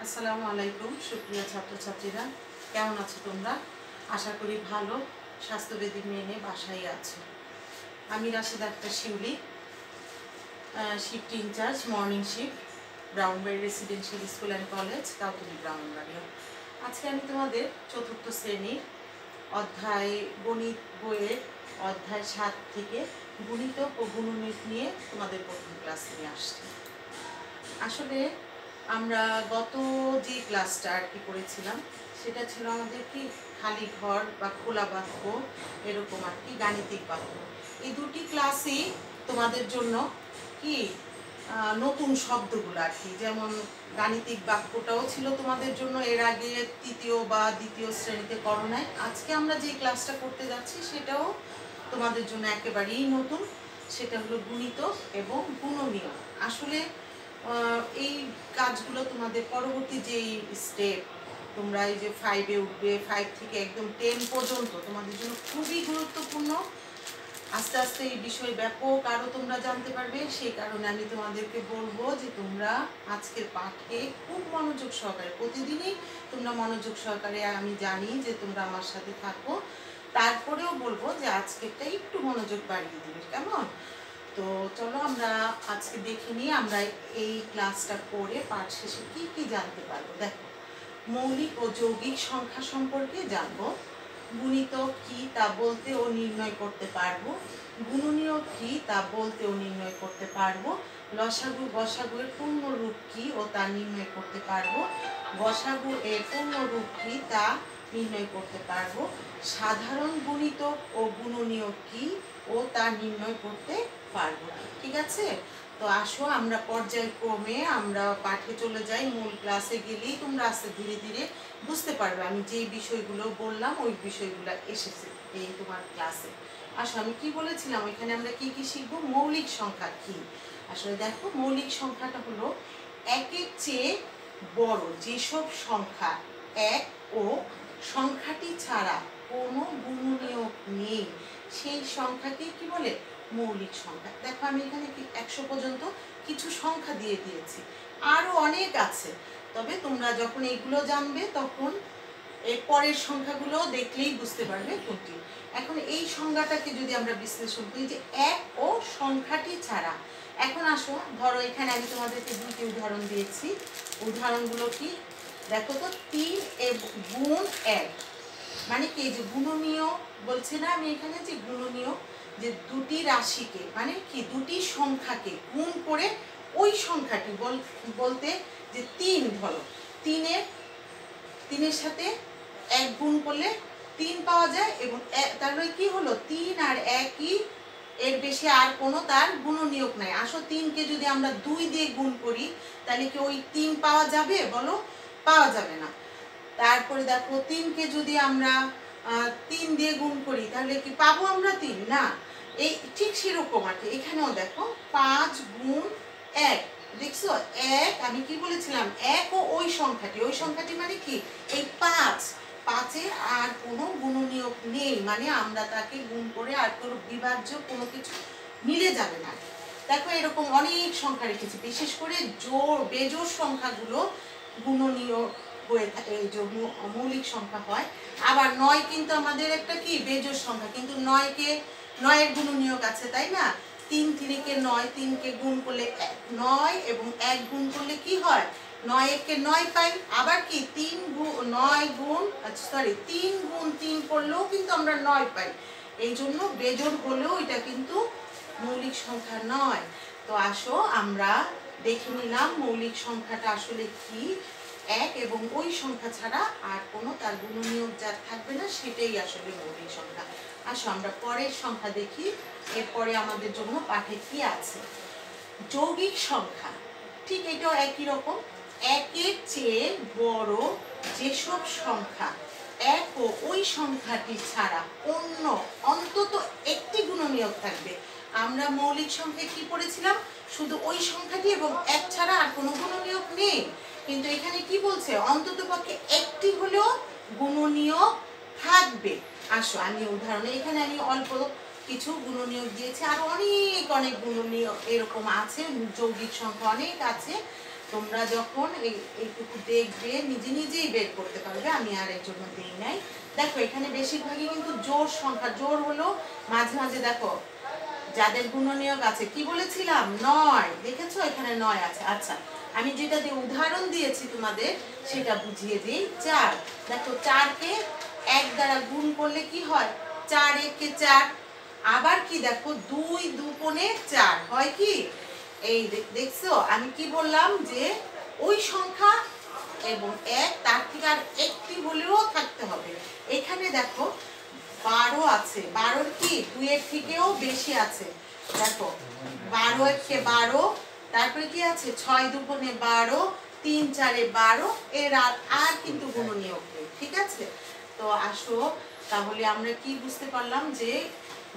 আসসালামু আলাইকুম সুপ্রিয় ছাত্রছাত্রীরা, কেমন আছো তোমরা? আশা করি ভালো স্বাস্থ্যবিধি মেনে বাসায় আছো। আমি Rashida Akter Shiuli, shift incharge morning shift, Brahmanbaria residential school and college, Kautuli Brahmanbaria. আজকে আমি তোমাদের চতুর্থ শ্রেণীর অধ্যায় গণিত বইয়ের অধ্যায় 7 থেকে গুণিতক ও গুণনীত নিয়ে তোমাদের প্রথম ক্লাস নিয়ে আসছি। আসলে আমরা গত যে ক্লাসটা আর কি করেছিলাম সেটা ছিল আমাদের কি খালি ঘর বা খোলা বাক্য, এরকম আর কি গাণিতিক বাক্য। এই দুটি ক্লাসই তোমাদের জন্য কি নতুন শব্দগুলো আর কি, যেমন গাণিতিক বাক্যটাও ছিল তোমাদের জন্য এর আগে তৃতীয় বা দ্বিতীয় শ্রেণীতে করো নাই। আজকে আমরা যে ক্লাসটা করতে যাচ্ছি সেটাও তোমাদের জন্য একেবারেই নতুন, সেটা হলো গুণিতক এবং গুণনীয়। আসলে এই কাজগুলো তোমাদের পরবর্তী যেই স্টেপ, তোমরা এই যে 5-এ উঠবে, 5 থেকে একদম 10 পর্যন্ত তোমাদের জন্য খুবই গুরুত্বপূর্ণ। আস্তে আস্তে এই বিষয় ব্যাপক আরও তোমরা জানতে পারবে। সেই কারণে আমি তোমাদেরকে বলবো যে তোমরা আজকের পাঠে খুব মনোযোগ সহকারে, প্রতিদিনই তোমরা মনোযোগ সহকারে, আমি জানি যে তোমরা আমার সাথে থাকো, তারপরেও বলবো যে আজকেরটা একটু মনোযোগ বাড়িয়ে দিবে, কেমন? তো চলো আমরা আজকে দেখে নিই আমরা এই ক্লাসটা করে পাঠ শেষে কি কি জানতে পারবো। দেখো, মৌলিক ও যৌগিক সংখ্যা সম্পর্কে জানবো, গুণিতক কি তা বলতে ও নির্ণয় করতে পারবো, গুণনীয় কি তা বলতে ও নির্ণয় করতে পারবো, লসাগু গসাগু এর পূর্ণ রূপ কি ও তা নির্ণয় করতে পারবো, গসাগু এর পূর্ণ রূপ কি তা নির্ণয় করতে পারবো, সাধারণ গুণিতক ও গুণনীয় কি ও তা নির্ণয় করতে পারবো। ঠিক আছে, তো আসো আমরা পর্যায়ক্রমে আমরা পাঠে চলে যাই। মূল ক্লাসে গেলেই তোমরা আস্তে ধীরে ধীরে বুঝতে পারবে আমি যে বিষয়গুলো বললাম ওই বিষয়গুলো এসেছে এই তোমার ক্লাসে। আসো, আমি কি বলেছিলাম এখানে আমরা কি কি শিখবো? মৌলিক সংখ্যা কি। আসলে দেখো, মৌলিক সংখ্যাটা হলো একের চেয়ে বড় যেসব সংখ্যা এক ও সংখ্যাটি ছাড়া কোনো গুণনীয়ক নেই সেই সংখ্যাকে কি বলে? মৌলিক সংখ্যা। দেখো, আমি এখানে 100 পর্যন্ত কিছু সংখ্যা দিয়ে দিয়েছি, আরো অনেক আছে, তবে তোমরা যখন এগুলো জানবে তখন এর পরের সংখ্যাগুলো দেখলেই বুঝতে পারবে কোনটি। এখন এই সংজ্ঞাটাকে যদি আমরা বিশ্লেষণ করি যে এক ও সংখ্যাটি ছাড়া, এখন আসো, ধরো এখানে আমি তোমাদেরকে দুটি উদাহরণ দিয়েছি। উদাহরণগুলো কি দেখো তো, 3 গুণ 1 মানে কি? যে গুণনীয় বলছি না আমি এখানে, যে গুণনীয় যে দুটি রাশিকে মানে কি দুটি সংখ্যাকে গুণ করে ওই সংখ্যাটি বলতে যে 3, ধরো 3-এর সাথে 1 গুণ করলে 3 পাওয়া যায়, এবং তারপরে কি হলো 3 আর 1ই, এর বেশি আর কোনো তার গুণনীয়ক নাই। আসো, 3কে যদি আমরা 2 দিয়ে গুণ করি তাহলে কি ওই 3 পাওয়া যাবে? বলো, পাওয়া যাবে না। তারপরে দেখো, 3কে যদি আমরা 3 দিয়ে গুণ করি তাহলে কি পাবো আমরা 3? না। এই ঠিক সেরকম আর কি এখানেও দেখো, 5 গুণ 1, দেখছো 1, আমি কি বলেছিলাম? 1 ও ওই সংখ্যাটি মানে কি? এই 5-এর আর কোনো গুণনীয়ক নেই, মানে আমরা তাকে গুণ করে আর কোনো বিভাজ্য কোনো কিছু মিলে যাবে না। দেখো, এরকম অনেক সংখ্যা রেখেছি, বিশেষ করে বেজোড় সংখ্যাগুলো গুণনীয় হয়ে থাকে, এই যে মৌলিক সংখ্যা হয়। আবার 9 কিন্তু আমাদের একটা কি বেজোড় সংখ্যা, কিন্তু 9-এর গুণনীয়ক আছে, তাই না? 3-3-কে 9, 3কে গুণ করলে 9 এবং 1 গুণ করলে কি হয়? 9-একে 9 পাই। আবার কি 3 গুণ 3 করলেও কিন্তু আমরা 9 পাই। এই জন্য বেজোড় হলেও এটা কিন্তু মৌলিক সংখ্যা নয়। তো আসো আমরা দেখে নিলাম মৌলিক সংখ্যাটা আসলে কি। 1 এবং ওই সংখ্যা ছাড়া আর কোনো তার গুণনীয়ক যার থাকবে না সেটাই আসলে মৌলিক সংখ্যা। আসো আমরা পরের সংখ্যা দেখি, এরপরে আমাদের জন্য পাঠে কি আছে। যৌগিক সংখ্যা, ঠিক এটাও একই রকম। 1-এর চেয়ে বড় যেসব সংখ্যা এক ও ওই সংখ্যাটি ছাড়া অন্য অন্তত একটি গুণনীয়ক থাকবে। আমরা মৌলিক সংখ্যা কি পড়েছিলাম? শুধু ওই সংখ্যাটি এবং 1 ছাড়া আর কোনো গুণনীয়ক নেই, কিন্তু এখানে কি বলছে? অন্তত পক্ষে একটি হলেও গুণনীয়ক থাকবে। আসো, আমি উদাহরণে এখানে আমি অল্প কিছু গুণনীয়ক দিয়েছি, আর অনেক গুণনীয়ক এরকম আছে, যৌগিক সংখ্যা অনেক আছে। তোমরা যখন এইটুকু দেখবে নিজে নিজেই বের করতে পারবে, আমি আর এর জন্য দিই নাই। দেখো এখানে বেশিরভাগই কিন্তু জোড় সংখ্যা, জোড় হলো মাঝে মাঝে দেখো যাদের গুণনীয়ক আছে, কি বলেছিলাম 9, দেখেছো এখানে 9 আছে। আচ্ছা আমি যেটা দিয়ে উদাহরণ দিয়েছি তোমাদের সেটা বুঝিয়ে দিই। 4, দেখো 4কে 1 দ্বারা গুণ করলে কি হয়, 4 একে 4। আবার কি দেখো 2 দুগুণে 4 হয় কি, এই দেখছো আমি কি বললাম যে ওই সংখ্যা এবং 1 তার থেকে আর একটি হলেও থাকতে হবে। এখানে দেখো 12 আছে, 12 কি 2 এর থেকেও বেশি আছে। দেখো 12 একে 12, তারপরে কি আছে 6 দুগুণে 12, 3 4 12, এর আর কিন্তু গুণনীয়ক নেই, ঠিক আছে। তো আসো তাহলে আমরা কি বুঝতে পারলাম যে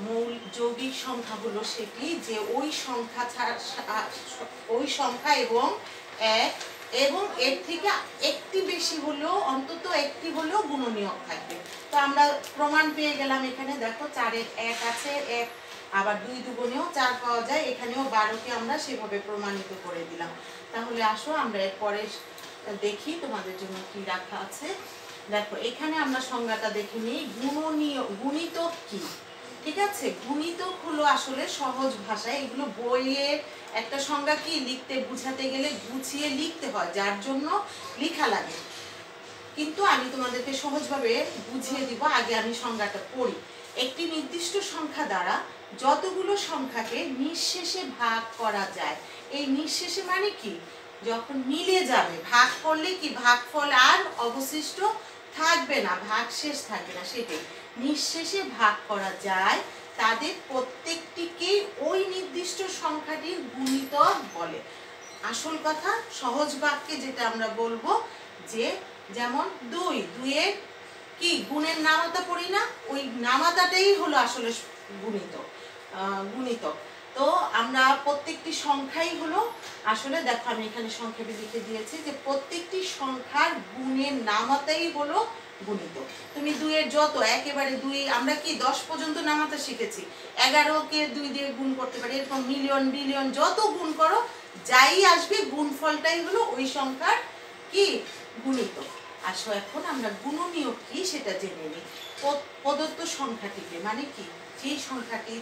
মূল যৌগিক সংখ্যা হলো সেটি যে ওই সংখ্যা এবং 1 এবং এর থেকে একটি বেশি হলেও অন্তত একটি হলেও গুণনীয়ক থাকবে। তো আমরা প্রমাণ পেয়ে গেলাম। এখানে দেখো 4 এর 1 আছে, 1 আবার 2 দুগুণেও 4 পাওয়া যায়, এখানেও 12কে আমরা সেভাবে প্রমাণিত করে দিলাম। তাহলে আসো আমরা এরপরে দেখি তোমাদের জন্য কি রাখা আছে। দেখো এখানে আমরা সংজ্ঞাটা দেখে নিই, গুণিতক কি। ঠিক আছে, গুণিতক হলো আসলে সহজ ভাষায়, এগুলো বইয়ের একটা সংজ্ঞা কি লিখতে বুঝাতে গেলে গুছিয়ে লিখতে হয়, যার জন্য লেখা লাগে। কিন্তু আমি তোমাদেরকে সহজভাবে বুঝিয়ে দিব। আগে আমি সংজ্ঞাটা পড়ি। একটি নির্দিষ্ট সংখ্যা দ্বারা যতগুলো সংখ্যাকে নিঃশেষে ভাগ করা যায়। এই নিঃশেষে মানে কি, যখন মিলে যাবে, ভাগ করলে কি ভাগফল আর অবশিষ্ট থাকবে না, ভাগ শেষ থাকবে না, সেটাই নিঃশেষে ভাগ করা যায়, তাদের প্রত্যেকটিকেই ওই নির্দিষ্ট সংখ্যাটির গুণিতক বলে। আসল কথা সহজ বাক্যে যেটা আমরা বলবো যে যেমন 2 এর কি গুণের নামাতা পড়ি না, ওই নামাতাটাই হলো আসলে গুণিতক। তো আমরা প্রত্যেকটি সংখ্যাই হলো আসলে, দেখো আমি এখানে সংক্ষেপে লিখে দিয়েছি যে প্রত্যেকটি সংখ্যার গুণের নামাতাই হলো গুণিতক। তুমি 2 এর যত একেবারে 2, আমরা কি 10 পর্যন্ত নামাতে শিখেছি, 11কে 2 দিয়ে গুণ করতে পারি, এরকম মিলিয়ন বিলিয়ন যত গুণ করো যাই আসবে গুণফলটাই হলো ওই সংখ্যার কি গুণিতক। আসো এখন আমরা গুণনীয়ক কি সেটা জেনে নিই। প্রদত্ত সংখ্যাটিকে মানে কি, যেই সংখ্যাটি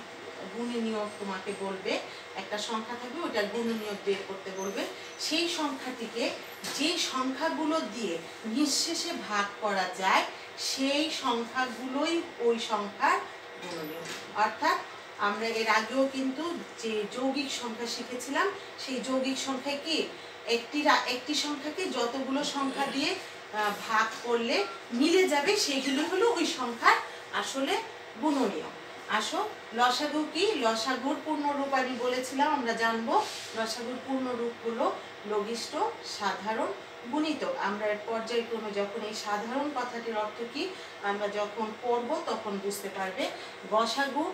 গুণনীয়ক তোমাকে বলবে, একটা সংখ্যা থাকবে ওটার গুণনীয়ক বের করতে বলবে, সেই সংখ্যাটিকে যে সংখ্যাগুলো দিয়ে নিঃশেষে ভাগ করা যায় সেই সংখ্যাগুলোই ওই সংখ্যার গুণনীয়ক। অর্থাৎ আমরা এর আগেও কিন্তু যে যৌগিক সংখ্যা শিখেছিলাম, সেই যৌগিক সংখ্যা কি একটি সংখ্যাকে যতগুলো সংখ্যা দিয়ে ভাগ করলে মিলে যাবে সেগুলো হলো ওই সংখ্যার আসলে গুণনীয়ক। আসো লসাগু কি, লসাগুর পূর্ণরূপ আমি বলেছিলাম আমরা জানবো। লসাগুর পূর্ণরূপ হলো লঘিষ্ঠ সাধারণ গুণিতক। আমরা এর পর্যায়ক্রমে যখন এই সাধারণ কথাটির অর্থ কি আমরা যখন পড়ব তখন বুঝতে পারবে। গসাগুর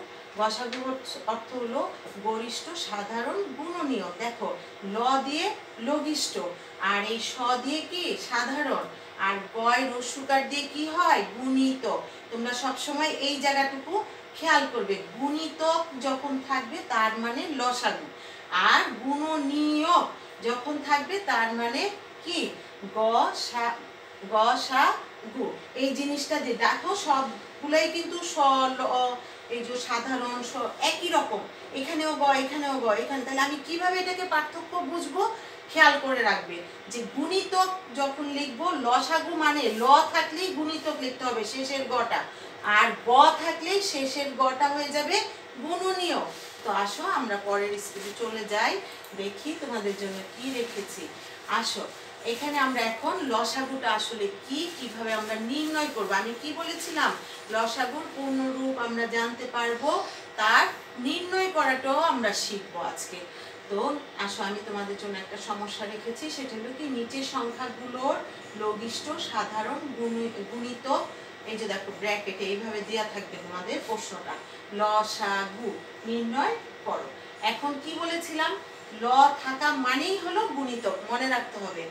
অর্থ হলো গরিষ্ঠ সাধারণ গুণনীয়ক। দেখো ল দিয়ে লঘিষ্ঠ, আর এই স দিয়ে কি সাধারণ, আর গয় রস্যকার দিয়ে কি হয় গুণিতক। তোমরা সবসময় এই জায়গাটুকু খেয়াল করবে, গুণিতক যখন থাকবে তার মানে লসাগু, আর গুণনীয়ক যখন থাকবে তার মানে কি গসাগু। এই জিনিসটা যে দেখো সবগুলাই কিন্তু এই যে সাধারণ একই রকম, এখানেও এখানেও এখানে, তাহলে আমি কিভাবে এটাকে পার্থক্য বুঝবো, খেয়াল করে রাখবে যে গুণিতক যখন লিখবো লসাগু মানে ল থাকলেই গুণিতক লিখতে হবে শেষের গটা, আর গ থাকলেই শেষের গটা হয়ে যাবে গুণনীয়ক। তো আসো আমরা পরের স্টেপে চলে যাই, দেখি তোমাদের জন্য কি রেখেছি। আসো এখানে আমরা এখন লসাগুটা আসলে কি, কিভাবে আমরা নির্ণয় করব। আমি কি বলেছিলাম, লসাগুর পূর্ণরূপ আমরা জানতে পারবো, তার নির্ণয় করাটাও আমরা শিখবো আজকে। তো আসো আমি তোমাদের জন্য একটা সমস্যা রেখেছি, সেটা হলো কি নিচের সংখ্যাগুলোর লঘিষ্ঠ সাধারণ গুণিতক, এই যে দেখো ব্র্যাকেটে এইভাবে দেয়া থাকবে তোমাদের প্রশ্নটা, লসাগু নির্ণয় করো। এখন কি বলেছিলাম, ল থাকা মানেই হলো গুণিতক, মনে রাখতে হবে।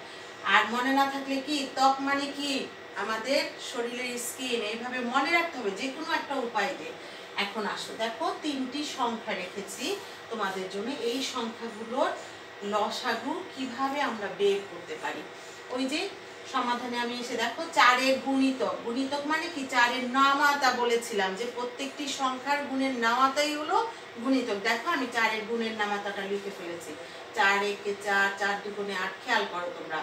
আর মনে না থাকলে কি, ত্বক মানে কি আমাদের শরীরের স্কিন, এইভাবে মনে রাখতে হবে যে কোনো একটা উপায় দিয়ে। এখন আসো দেখো 3টি সংখ্যা রেখেছি তোমাদের জন্য, এই সংখ্যাগুলোর লসাগু কিভাবে আমরা বের করতে পারি। ওই যে সমাধানে আমি এসে দেখো 4-এর গুণিতক, গুণিতক মানে কি 4-এর নামাতা বলেছিলাম যে প্রত্যেকটি সংখ্যার গুণের নামাতাই হলো গুণিতক। দেখো আমি 4-এর গুণের নামাতাটা লিখে ফেলেছি। 4 একে 4, 4 দুগুণে 8, খেয়াল করো তোমরা।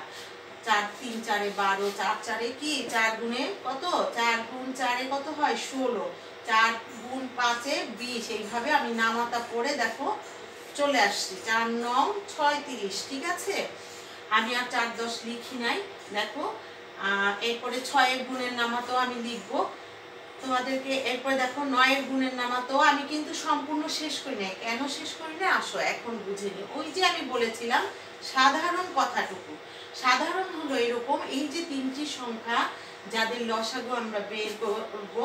4 3 4 12, 4 4 কি 4 গুণে কত, 4 গুণ 4 কত হয় 16, 4 গুণ 5 20। এইভাবে আমি নামাতা পড়ে দেখো চলে আসছি। 4 9 36, ঠিক আছে। আমি আর 4 10 লিখি নাই। দেখো এরপরে 6-এর গুণের নামাতো আমি লিখবো তোমাদেরকে। এরপরে দেখো 9-এর গুণের নামাতো আমি কিন্তু সম্পূর্ণ শেষ করি নাই। কেন শেষ করি না আসো এখন বুঝে নি। ওই যে আমি বলেছিলাম সাধারণ কথাটুকু। সাধারণ হলো এরকম, এই যে 3টি সংখ্যা যাদের লসাগু আমরা বের করব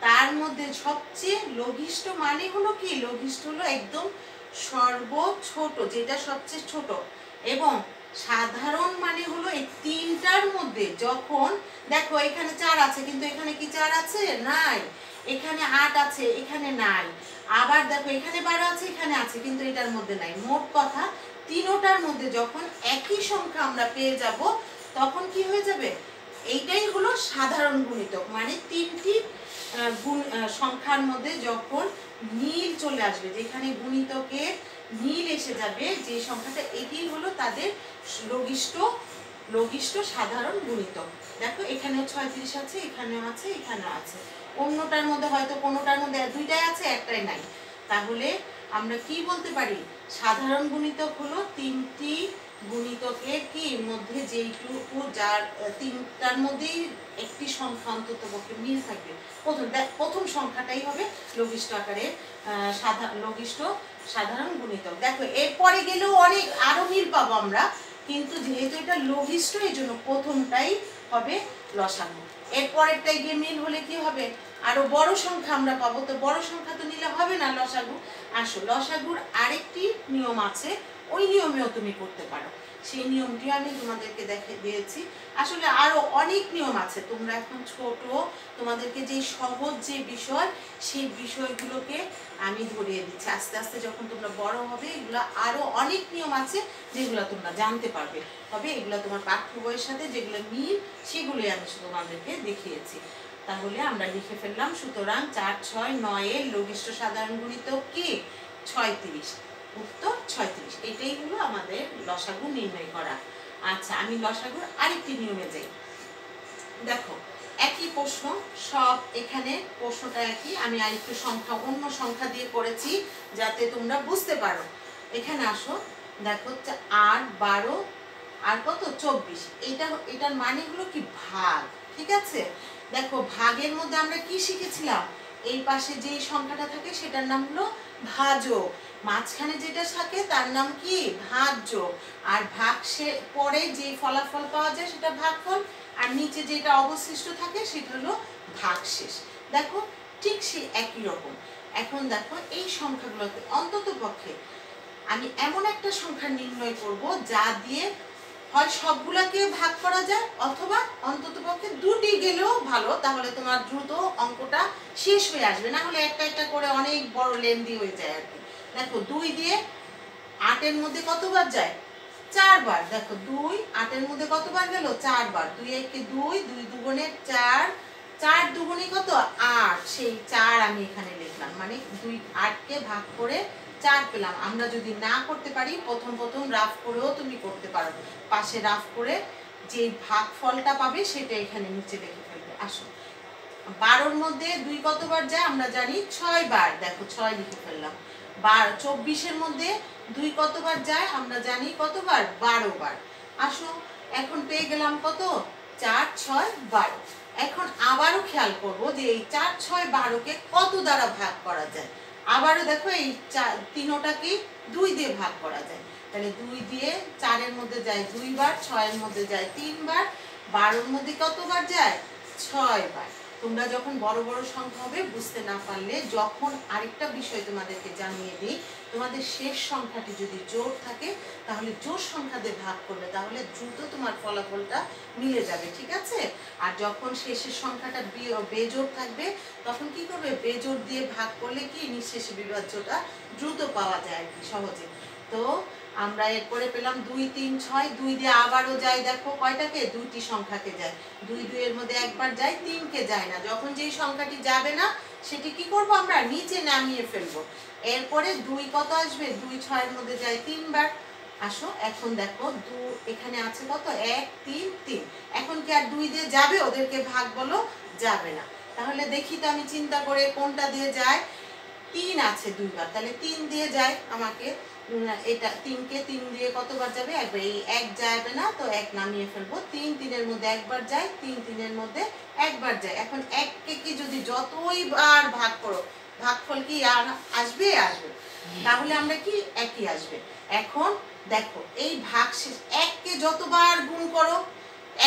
তার মধ্যে সবচেয়ে লঘিষ্ঠ মানে হলো কি, লঘিষ্ঠ হলো একদম সর্বছোট, যেটা সবচেয়ে ছোট। এবং সাধারণ মানে হলো এই তিনটার মধ্যে যখন দেখো এখানে 4 আছে কিন্তু এখানে কি 4 আছে, নাই। এখানে 8 আছে এখানে নাই। আবার দেখো এখানে 12 আছে এখানে আছে কিন্তু এটার মধ্যে নাই। মোট কথা তিনোটার মধ্যে যখন একই সংখ্যা আমরা পেয়ে যাব তখন কি হয়ে যাবে, এইটাই হলো সাধারণ গুণিতক। মানে 3টি সংখ্যার মধ্যে যখন মিল চলে আসবে, যেখানে গুণিতকে মিল এসে যাবে যে সংখ্যাটা, এটি হলো তাদের লঘিষ্ঠ সাধারণ গুণিতক। দেখো এখানেও 36 আছে এখানেও আছে এখানেও আছে। অন্যটার মধ্যে হয়তো কোনোটার মধ্যে দুইটাই আছে একটাই নাই। তাহলে আমরা কি বলতে পারি, সাধারণ গুণিতক হলো 3টি গুণিতকের কি মধ্যে যেইটুকু যার তিনটার মধ্যেই একটি সংখ্যা অন্তত পক্ষে মিল থাকবে। প্রথম সংখ্যাটাই হবে লঘিষ্ঠ আকারে লঘিষ্ঠ সাধারণ গুণিতক। দেখো এরপরে গেলেও অনেক আরো মিল পাবো আমরা, কিন্তু যেহেতু এটা লঘিষ্ঠ এই জন্য প্রথমটাই হবে লসাগু। এরপরেরটাই গিয়ে মিল হলে কি হবে, আরো বড় সংখ্যা আমরা পাবো। তো বড় সংখ্যা তো নিলে হবে না লসাগু। আসো লসাগুর আরেকটি নিয়ম আছে, ওই নিয়মেও তুমি করতে পারো। সেই নিয়মটি আমি তোমাদেরকে দেখে দিয়েছি। আসলে আরো অনেক নিয়ম আছে, তোমরা এখন ছোট, তোমাদেরকে যে সহজ যে বিষয় সেই বিষয়গুলোকে আমি ধরিয়ে দিচ্ছি। আস্তে আস্তে যখন তোমরা বড় হবে এগুলো আরো অনেক নিয়ম আছে যেগুলো তোমরা জানতে পারবে। তবে এগুলো তোমার পাঠ্য বইয়ের সাথে যেগুলো মিল সেগুলোই আমি তোমাদেরকে দেখিয়েছি। তাহলে আমরা লিখে ফেললাম, সুতরাং 4 6 9 এর লঘিষ্ঠ সাধারণ গুণিতক কি 36, উত্তর 36। এটাই হলো আমাদের লসাগু নির্ণয় করা। আচ্ছা আমি লসাগুর আরেকটি নিয়মে যাই। দেখো একই প্রশ্ন, সব এখানে প্রশ্নটা একই, আমি আরেকটু সংখ্যা অন্য সংখ্যা দিয়ে করেছি যাতে তোমরা বুঝতে পারো। এখানে আসো, দেখো 8 12 আর কত 24, এটার মানে হলো কি ভাগ, ঠিক আছে। দেখো ভাগের মধ্যে আমরা কি শিখেছিলাম, এই পাশে যে সংখ্যাটা থাকে সেটার নাম হলো ভাজক, মাঝখানে যেটা থাকে তার নাম কি ভাজ্য, আর ভাগ পরে যে ফলাফল পাওয়া যায় সেটা ভাগফল, আর নিচে যেটা অবশিষ্ট থাকে সেটা হলো ভাগশেষ। দেখো ঠিক সেই একই রকম। এখন দেখো এই সংখ্যাগুলোকে অন্তত পক্ষে আমি এমন একটা সংখ্যা নির্ণয় করব যা দিয়ে হয় সবগুলাকে ভাগ করা যায় অথবা অন্তত পক্ষে দুটি গেলেও ভালো, তাহলে তোমার দ্রুত অঙ্কটা শেষ হয়ে আসবে। না হলে একটা একটা করে অনেক বড় লেন্দি হয়ে যায় আর কি। দেখো 2 দিয়ে 8 এর মধ্যে কতবার যায় 4 বার। দেখো 2 8 এর মধ্যে কতবার গেল 4 বার। 2 একে 2, 2 দুগুণে 4, 4 দুগুণে কত 8, সেই 4 আমি এখানে লিখলাম। মানে 2 8 কে ভাগ করে 4 পেলাম। আমরা যদি না করতে পারি প্রথম রাফ করেও তুমি করতে পারো, পাশে রাফ করে যে ভাগফলটা পাবে সেটা এখানে নিচে লিখে ফেলবে। আসো 12 এর মধ্যে 2 কতবার যায় আমরা জানি 6 বার। দেখো 6 লিখে ফেললাম। 24 এর মধ্যে 2 কতবার যায় আমরা জানি কতবার 12 বার। আসো এখন পেয়ে গেলাম কত 4 6 12। এখন আবারও খেয়াল করব যে এই 4 6 12 কে কত দ্বারা ভাগ করা যায়। আবারও দেখো এই তিনোটাকে 2 দিয়ে ভাগ করা যায়। তাহলে 2 দিয়ে 4 এর মধ্যে যায় 2 বার, 6 এর মধ্যে যায় 3 বার, 12 এর মধ্যে কতবার যায় 6 বার। তোমরা যখন বড় বড় সংখ্যা হবে বুঝতে না পারলে, যখন আরেকটা বিষয় তোমাদেরকে জানিয়ে দিই, তোমাদের শেষ সংখ্যাটি যদি জোড় থাকে তাহলে জোড় সংখ্যা দিয়ে ভাগ করবে, তাহলে দ্রুত তোমার ফলাফলটা মিলে যাবে, ঠিক আছে। আর যখন শেষের সংখ্যাটা বেজোড় থাকবে তখন কি করবে, বেজোড় দিয়ে ভাগ করলে কি নিঃশেষে বিভাজ্যটা দ্রুত পাওয়া যায় আর কি সহজে। তো আমরা এরপরে পেলাম 2 3 6, 2 দিয়ে আবারও যায় দেখো কয়টাকে, দুইটি সংখ্যাকে যায়। 2 2 এর মধ্যে একবার যায়, 3 কে যায় না। যখন যেই সংখ্যাটি যাবে না সেটি কি করব আমরা নিচে নামিয়ে ফেলবো। এরপরে 2 কত আসবে, 2 6 এর মধ্যে যায় 3 বার। আসো এখন দেখো এখানে আছে কত, 1 3 3। এখন কি আর 2 দিয়ে যাবে, ওদেরকে ভাগ বলো, যাবে না। তাহলে দেখি তো আমি চিন্তা করে কোনটা দিয়ে যায়। 3 আছে 2 বার, তাহলে 3 দিয়ে যায় আমাকে। এটা 3 কে 3 দিয়ে কতবার যাবে, একবার। এই 1 যাবে না, তো 1 নামিয়ে ফেলবো। 3 3 এর মধ্যে একবার যায়, 3 3 এর মধ্যে একবার যায়। এখন 1 কে কি যদি যতই বার ভাগ করো, ভাগফল কি আর আসবে, আসবে। তাহলে আমরা কি একই আসবে। এখন দেখো এই ভাগশেষ 1 কে যতবার গুণ করো,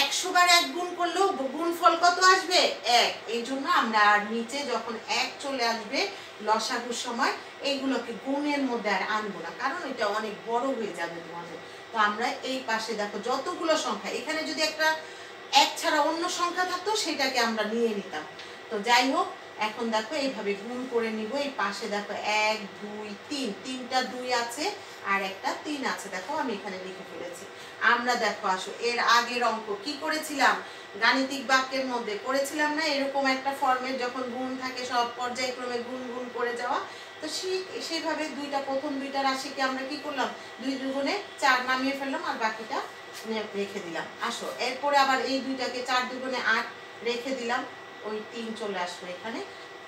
100 বার 1 গুণ করলেও গুণফল কত আসবে, 1। এই জন্য আমরা আর নিচে যখন 1 চলে আসবে লসাগুর সময় এইগুলোকে গুণের মধ্যে আর আনবো না, কারণ এটা অনেক বড় হয়ে যাবে তোমাদের। তো আমরা এই পাশে দেখো যতগুলো সংখ্যা, এখানে যদি একটা 1 ছাড়া অন্য সংখ্যা থাকতো সেটাকে আমরা নিয়ে নিতাম। তো যাই হোক, এখন দেখো এইভাবে গুণ করে নিব। এই পাশে দেখো 1 2 3, 3টা 2 আছে আর একটা 3 আছে, দেখো আমি এখানে লিখে ফেলেছি। আমরা দেখো আসো এর আগের অঙ্ক কি করেছিলাম, গাণিতিক বাক্যের মধ্যে করেছিলাম না এরকম একটা ফর্মেট, যখন গুণ থাকে সব পর্যায়ক্রমে গুণ গুণ করে যাওয়া। তো সেইভাবে প্রথম দুইটা রাশিকে আমরা কি করলাম, 2 দুগুণে 4 নামিয়ে ফেললাম আর বাকিটা রেখে দিলাম। আসো এরপরে আবার এই দুইটাকে 4 দুগুণে 8 রেখে দিলাম, ওই 3 চলে আসলো এখানে।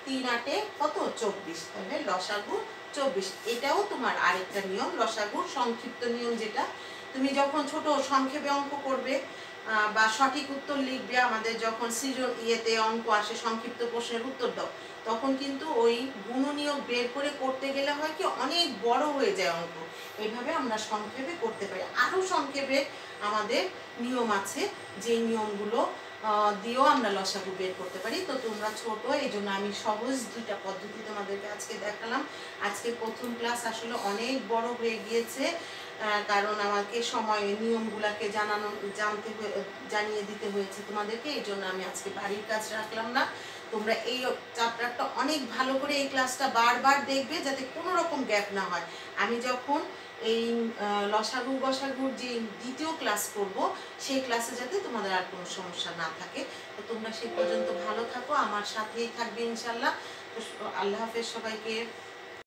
3 8 কত, 24। তাহলে লসাগু 24। এটাও তোমার আরেকটা নিয়ম, লসাগুর সংক্ষিপ্ত নিয়ম, যেটা তুমি যখন ছোট সংক্ষেপে অঙ্ক করবে বা সঠিক উত্তর লিখবে, আমাদের যখন সৃজন অঙ্ক আসে সংক্ষিপ্ত প্রশ্নের উত্তর দাও, তখন কিন্তু ওই গুণনীয়ক বের করে করতে গেলে হয় কি অনেক বড় হয়ে যায় অঙ্ক। এইভাবে আমরা সংক্ষেপে করতে পারি। আরও সংক্ষেপে আমাদের নিয়ম আছে, যে নিয়মগুলো দিয়েও আমরা লসাগু বের করতে পারি। তো তোমরা ছোট, এই জন্য আমি সহজ দুইটা পদ্ধতি তোমাদেরকে আজকে দেখালাম। আজকে প্রথম ক্লাস আসলে অনেক বড় হয়ে গিয়েছে, কারণ আমাকে সময় নিয়মগুলোকে জানিয়ে দিতে হয়েছে তোমাদেরকে। এই জন্য আমি আজকে বাড়ির কাজ রাখলাম না। তোমরা এই চ্যাপ্টারটা অনেক ভালো করে এই ক্লাসটা বারবার দেখবে, যাতে কোনো রকম গ্যাপ না হয়। আমি যখন এই লসাগু গসাগুর যে দ্বিতীয় ক্লাস করব, সেই ক্লাসে যাতে তোমাদের আর কোনো সমস্যা না থাকে। তো তোমরা সেই পর্যন্ত ভালো থাকো, আমার সাথেই থাকবে ইনশাল্লাহ। তো আল্লাহ হাফেজ সবাইকে।